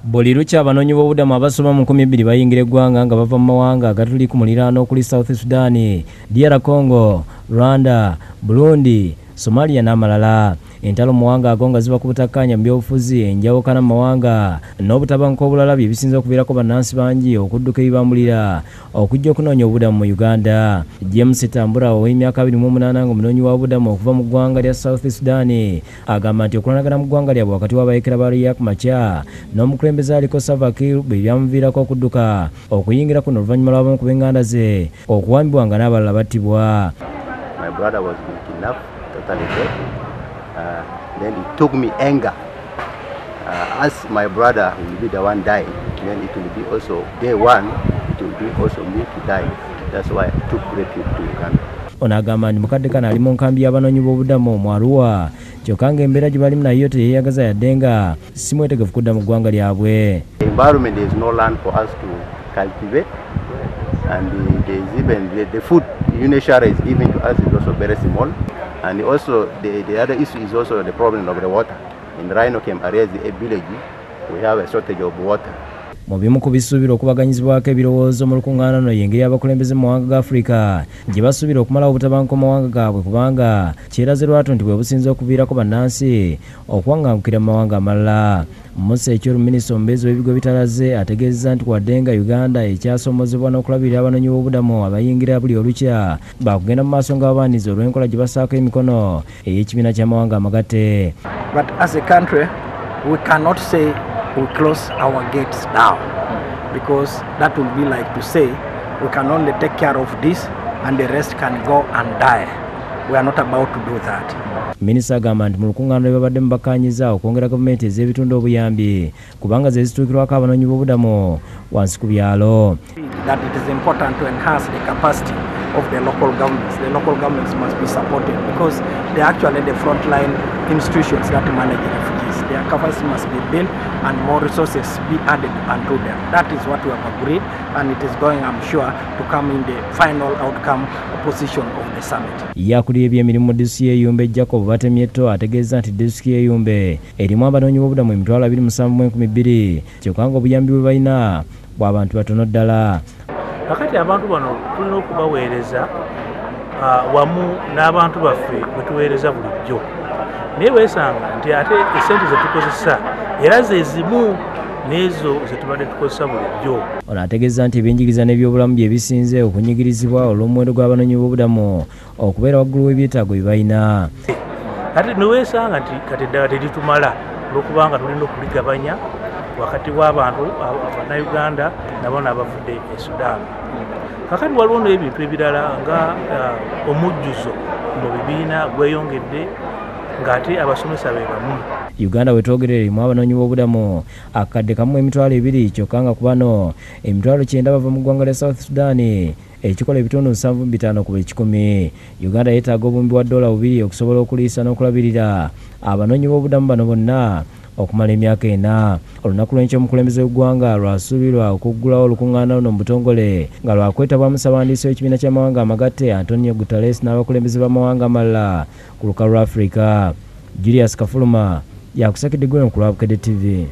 Buli lukya abanoonyi b'obubudamu abasoba mu 200 bayingira eggwanga nga bava mu mawanga agatuli ku muliraano okuli South Sudan, DR Congo, Rwanda, Burundi, Somalia n'amalala. Entalo mu mawanga ago nga ziba ku butakkaanya mu byobufuzi, enjawukana mu mawanga n'obutabanguko obulala bye bisinza okuviirako bannansi bangi okudduka ebibambulira okujja okunoonya obubudamu mu Uganda. James Tambura ow'emyaka 28 nga omunoonyi wa bubudamu okuva mu ggwanga lya South Sudan agamba nti okulanagana mu ggwanga lyabwe wakati w'abayeekera ba Riek Machar n'omukulembeze aliko Salva Kiir bwe byamuviirako okudduka okuyingira kuno oluvannyuma lw'abamu ku b'enganda ze okuwambibwa nga n'abalala battibwa. My brother was kidnapped, totally dead. Then it took me anger. As my brother will be the one dying, then it will be also day one, it will be also me to die. That's why I took refuge to Uganda. Ono agamba nti mukadde kano ali mu nkambi y'abanoonyi b'obubudamu mu Arua, kyokka ng'embeera gye balimu nayo teyeeyagaza yadde nga si mwetegefu kudda mu ggwanga lyabwe. The environment, there is no land for us to cultivate, and there is even the food UNHCR is giving to us is also very small. And also the other issue is also the problem of the water. In Rhino Camp areas, a village, we have a shortage of water. Mu bimu ku bisuubira okubaganyizibwako ebirowoozo mu lukuŋŋaana y'engeri y'abakulembeze mu mawanga ga Afrika gye basuubira okumalawo obutabanguko mu mawanga gaabwe kubanga kyeraze lwatu nti bwe businza okuviirako bannansi okuwaŋŋangukira mu mawanga amalala. Musa Ekyolu, minisita omubeezi w'ebigo bitalaze, ategeezezza nti wadde nga Uganda ekyasoomozebwa n'okulabirira abanoonyi b'obubudamu abayingira buli olukya baakugenda mu maaso ng'abaanizi olw'enkola gye basaako emikono ey'ekibiina ky'amawanga amagatte. But as a country, we cannot say we close our gates down, because that will be like to say we can only take care of this and the rest can go and die. We are not about to do that. Minisita agamba nti mu lukuŋŋaana lwe babadde mubakkaanyiza okwongera gavumenti ez'ebitundu obuyambi kubanga ze zituukirwako abanoonyi b'obubudamu wansi ku byalo. That it is important to enhance the capacity of the local governments. The local governments must be supported because they are actually the frontline institutions that manage refugees. Their capacity must be built and more resources be added unto them. That is what we have agreed, and it is going, I'm sure, to come in the final outcome position of the summit. Yakulira ebyemirimu mu disitulikiti y'Eyumbe Jacob Batemyeto ategeeza nti disitulikiti y'Eyumbe erimu abanoonyi b'obubudamu 27,200 kyokka nga obuyambi bwe balina bw'abantu batono ddala. Kakati abantu bano tulina okubaweereza wamu n'abantu baffe bwe tuweereza bulijjo. Naye weesanga nti ate essente ze tukozesa era ze zimu n'ezo ze tubadde tukozesa bulijjo. Ono ategeeza nti ebyenjigiriza n'ebyobulamu bye bisinze okunyigirizibwa olw'omuwendo gw'abanoonyi b'obubudamu okubeera waggulu w'ebyetaago bye balina. Kati ne weesanga nti kati eddala teritumala olw'okubanga tulina okuligabanya wakati w'abantu Abannayuganda nabo n'abavudde e Sudan. Kakati waliwo n'ebintu ebirala nga omujjuzo mu bibiina gweyongedde ng'ate abasomesa be bamu. Uganda wetwogerera erimu abanoonyi b'obubudamu akadde kamu 2,000 kyokka nga ku bano 900 bava mu ggwanga lya South Sudan ekikola ebitundu 75 ku buli 100. Uganda yeetaaga obumbi wa $2 okusobola okuliisa n'okulabirira abanoonyi b'obubudamu bano bonna okumala emyaka 4. Olunaku lw'enkya omukulembeze w'eggwanga lwasuubirwa okuggulawo olukuŋŋaana luno mu butongole nga lwakwetabwamu ssaabawandiisi w'ekibiina ky'amawanga amagatte Antonio Guterres n'abakulembeze b'amawanga amalala ku lukalu lwa Afrika. Julius Kafuluma yakusakidde Gwen ku lwa Bukedde TV.